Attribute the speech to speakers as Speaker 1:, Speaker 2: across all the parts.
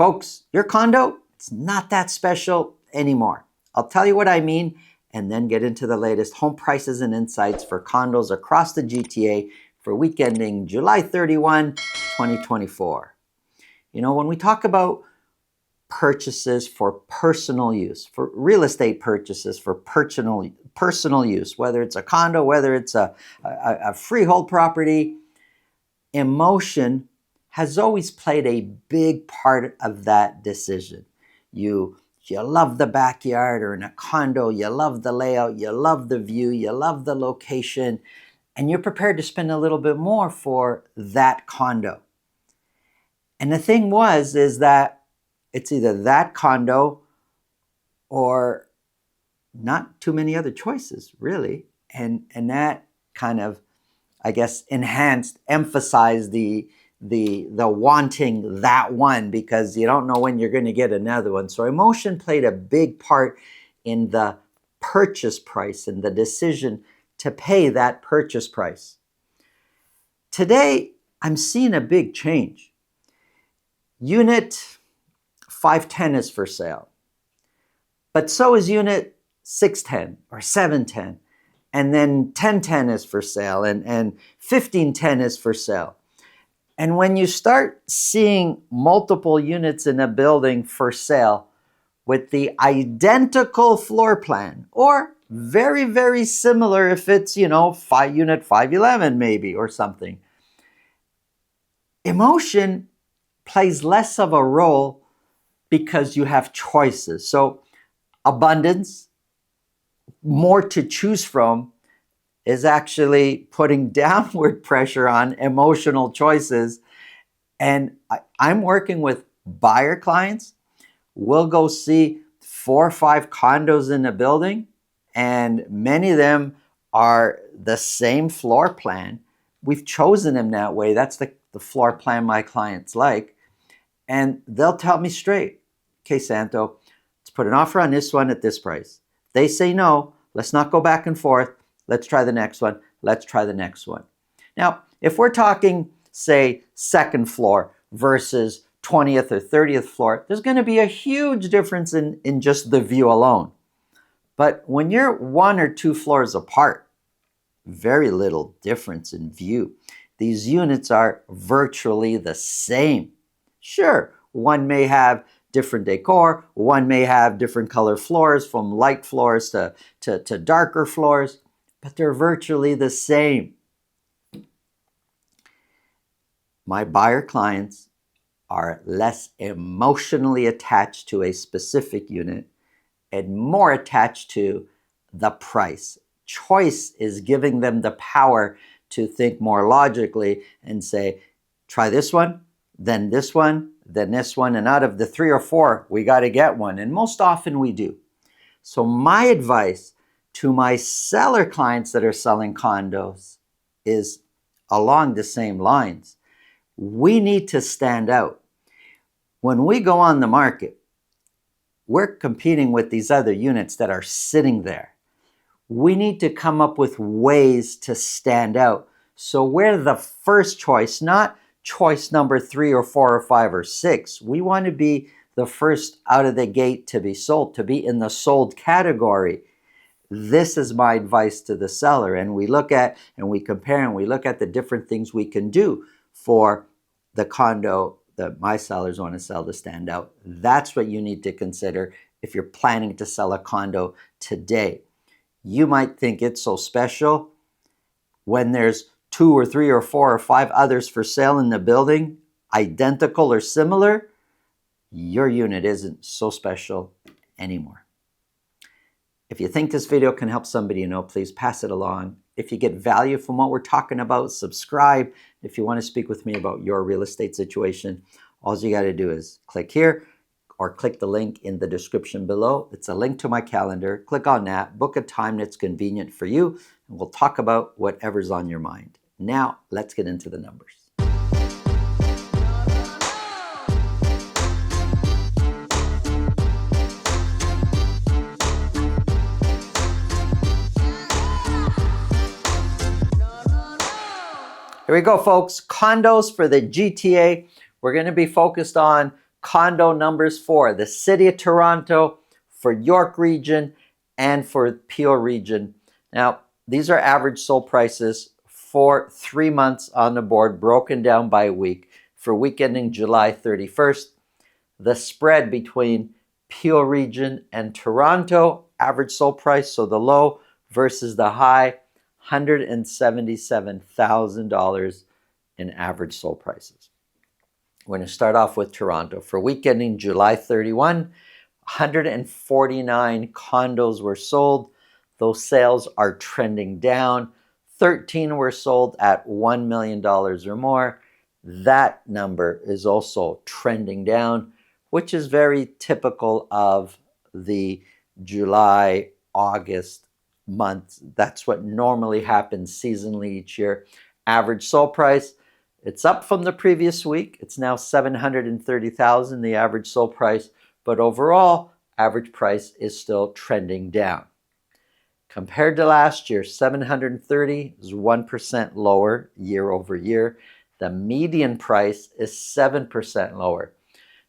Speaker 1: Folks, your condo, it's not that special anymore. I'll tell you what I mean and then get into the latest home prices and insights for condos across the GTA for week ending July 31, 2024. You know, when we talk about purchases for personal use, for real estate purchases for personal use, whether it's a condo, whether it's a freehold property, emotion has always played a big part of that decision. You love the backyard, or in a condo, you love the layout, you love the view, you love the location, and you're prepared to spend a little bit more for that condo. And the thing is that it's either that condo or not too many other choices, really. And that kind of, I guess, emphasized the wanting that one, because you don't know when you're going to get another one. So emotion played a big part in the purchase price and the decision to pay that purchase price. Today, I'm seeing a big change. Unit 510 is for sale, but so is unit 610 or 710. And then 1010 is for sale, and 1510 is for sale. And when you start seeing multiple units in a building for sale with the identical floor plan, or very, very similar if it's, unit 511 maybe or something, emotion plays less of a role because you have choices. So abundance, more to choose from, is actually putting downward pressure on emotional choices. And I'm working with buyer clients. We'll go see 4 or 5 condos in a building, and many of them are the same floor plan. We've chosen them that way. That's the floor plan my clients like. And they'll tell me straight, okay, Santo, let's put an offer on this one at this price. They say no, let's not go back and forth. Let's try the next one. Let's try the next one. Now, if we're talking, say, second floor versus 20th or 30th floor, there's going to be a huge difference in just the view alone. But when you're 1 or 2 floors apart, very little difference in view. These units are virtually the same. Sure, one may have different decor, one may have different color floors, from light floors to darker floors, but they're virtually the same. My buyer clients are less emotionally attached to a specific unit and more attached to the price. Choice is giving them the power to think more logically and say, try this one, then this one, then this one, and out of the 3 or 4, we got to get one. And most often we do. So my advice to my seller clients that are selling condos is along the same lines. We need to stand out. When we go on the market, we're competing with these other units that are sitting there. We need to come up with ways to stand out. So we're the first choice, not choice number 3 or 4 or 5 or 6. We want to be the first out of the gate to be sold, to be in the sold category. This is my advice to the seller. And we look at and we compare and we look at the different things we can do for the condo that my sellers want to sell to stand out. That's what you need to consider if you're planning to sell a condo today. You might think it's so special when there's 2 or 3 or 4 or 5 others for sale in the building, identical or similar. Your unit isn't so special anymore. If you think this video can help somebody you know, please pass it along. If you get value from what we're talking about, subscribe. If you want to speak with me about your real estate situation, all you got to do is click here or click the link in the description below. It's a link to my calendar. Click on that, book a time that's convenient for you, and we'll talk about whatever's on your mind. Now, let's get into the numbers. Here we go, folks. Condos for the GTA. We're going to be focused on condo numbers for the City of Toronto, for York region, and for Peel region. Now, these are average sold prices for 3 months on the board, broken down by week. For week ending July 31st, the spread between Peel region and Toronto, average sold price, so the low versus the high, $177,000 in average sold prices. We're going to start off with Toronto. For week ending July 31, 149 condos were sold. Those sales are trending down. 13 were sold at $1 million or more. That number is also trending down, which is very typical of the July, August months. That's what normally happens seasonally each year. Average sold price, it's up from the previous week. It's now $730,000, the average sold price, but overall, average price is still trending down. Compared to last year, 730 is 1% lower year over year. The median price is 7% lower.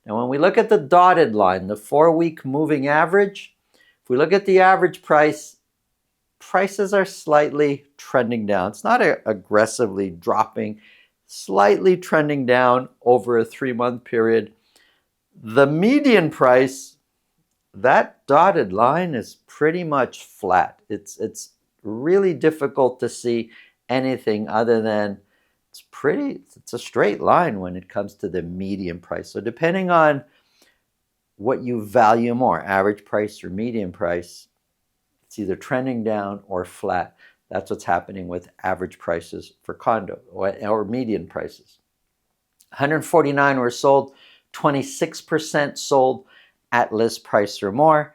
Speaker 1: Now, when we look at the dotted line, the 4-week moving average, if we look at the average price, prices are slightly trending down. It's not aggressively dropping, slightly trending down over a 3-month period. The median price, that dotted line is pretty much flat. It's really difficult to see anything other than it's a straight line when it comes to the median price. So depending on what you value more, average price or median price, it's either trending down or flat. That's what's happening with average prices for condo or median prices. 149 were sold, 26% sold at list price or more.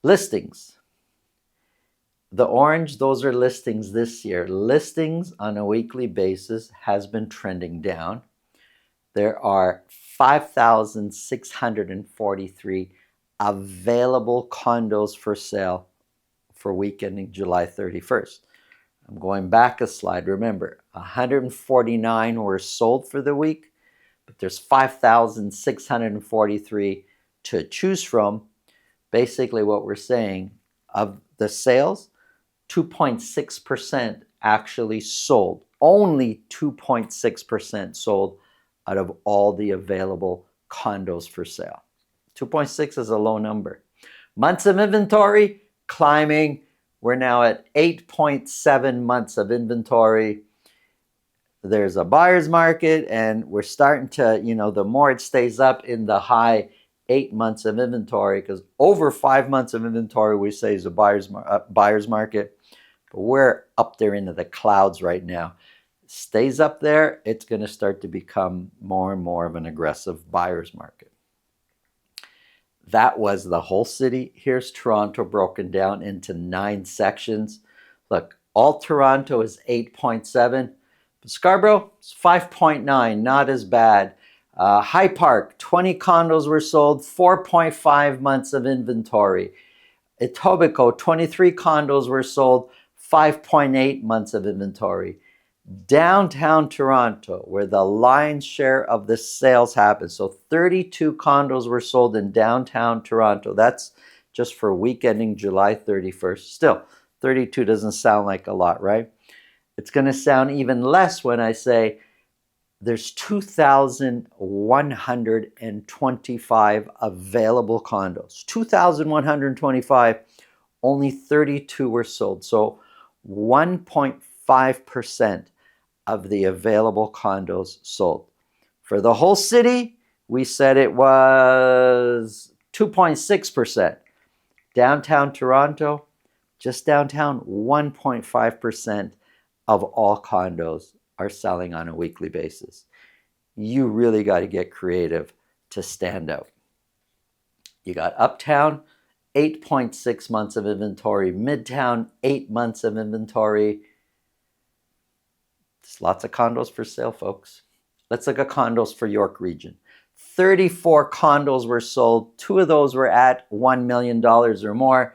Speaker 1: Listings. The orange, those are listings this year. Listings on a weekly basis has been trending down. There are 5,643 available condos for sale for week ending July 31st. I'm going back a slide. Remember, 149 were sold for the week, but there's 5,643 to choose from. Basically, what we're saying, of the sales, 2.6% actually sold. Only 2.6% sold out of all the available condos for sale. 2.6 is a low number. Months of inventory climbing. We're now at 8.7 months of inventory. There's a buyer's market, and we're starting to, the more it stays up in the high 8 months of inventory, because over 5 months of inventory we say is a buyer's market, but we're up there into the clouds right now. Stays up there, it's going to start to become more and more of an aggressive buyer's market. That was the whole city. Here's Toronto broken down into 9 sections. Look, all Toronto is 8.7, but Scarborough is 5.9, not as bad. High Park, 20 condos were sold, 4.5 months of inventory. Etobicoke, 23 condos were sold, 5.8 months of inventory. Downtown Toronto, where the lion's share of the sales happen. So 32 condos were sold in downtown Toronto. That's just for week ending July 31st. Still, 32 doesn't sound like a lot, right? It's going to sound even less when I say there's 2,125 available condos. 2,125, only 32 were sold. So 1.5% of the available condos sold. For the whole city, we said it was 2.6%. Downtown Toronto, just downtown, 1.5% of all condos are selling on a weekly basis. You really got to get creative to stand out. You got Uptown, 8.6 months of inventory. Midtown, 8 months of inventory. There's lots of condos for sale, folks. Let's look at condos for York region. 34 condos were sold. 2 of those were at $1 million or more.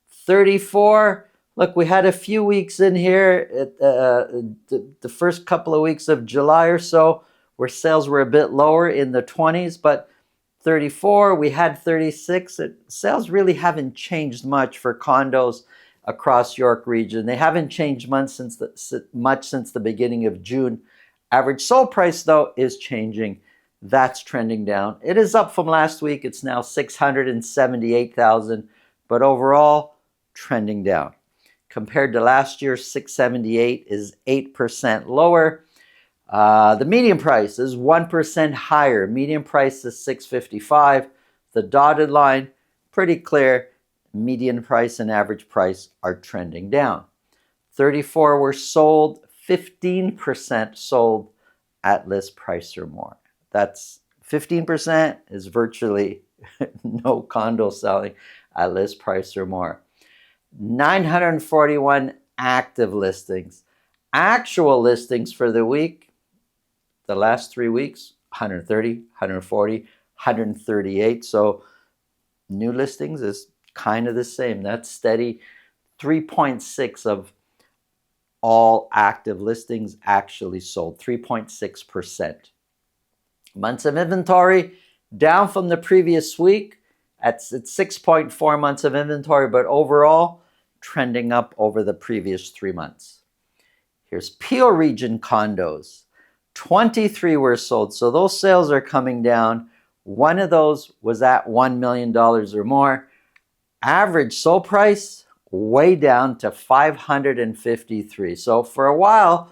Speaker 1: 34, look, we had a few weeks in here, the first couple of weeks of July or so, where sales were a bit lower in the 20s, but 34, we had 36. Sales really haven't changed much for condos across York region. They haven't changed much since the beginning of June. Average sold price, though, is changing. That's trending down. It is up from last week. It's now $678,000, but overall, trending down. Compared to last year, 678 is 8% lower. The median price is 1% higher. Median price is 655. The dotted line, pretty clear. Median price and average price are trending down. 34 were sold, 15% sold at list price or more. That's 15% is virtually no condo selling at list price or more. 941 active listings. Actual listings for the week, the last 3 weeks, 130, 140, 138. So new listings is kind of the same. That's steady. 3.6 of all active listings actually sold, 3.6%. Months of inventory down from the previous week. It's 6.4 months of inventory, but overall trending up over the previous 3 months. Here's Peel Region condos. 23 were sold, so those sales are coming down. One of those was at $1 million or more. Average sold price way down to $553. So for a while,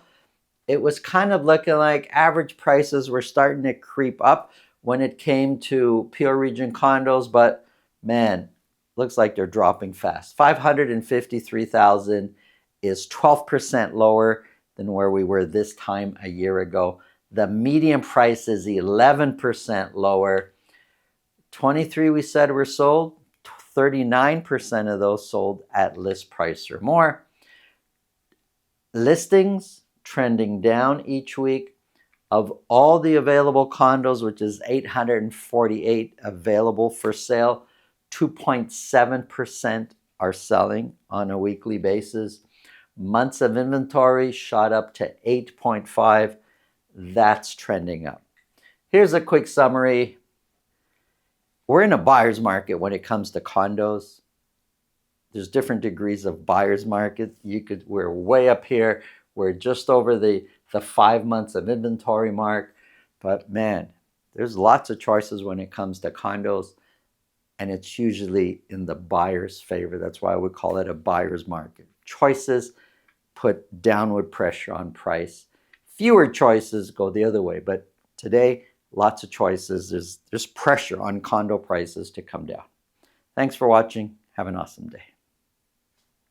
Speaker 1: it was kind of looking like average prices were starting to creep up when it came to Peel Region condos, but man, looks like they're dropping fast. $553,000 is 12% lower than where we were this time a year ago. The median price is 11% lower. 23 we said were sold. 39% of those sold at list price or more. Listings trending down each week. Of all the available condos, which is 848 available for sale, 2.7% are selling on a weekly basis. Months of inventory shot up to 8.5. That's trending up. Here's a quick summary. We're in a buyer's market when it comes to condos. There's different degrees of buyer's market. We're way up here. We're just over the 5 months of inventory mark. But man, there's lots of choices when it comes to condos, and it's usually in the buyer's favor. That's why I would call it a buyer's market. Choices put downward pressure on price. Fewer choices go the other way. But today, lots of choices. There's pressure on condo prices to come down. Thanks for watching. Have an awesome day.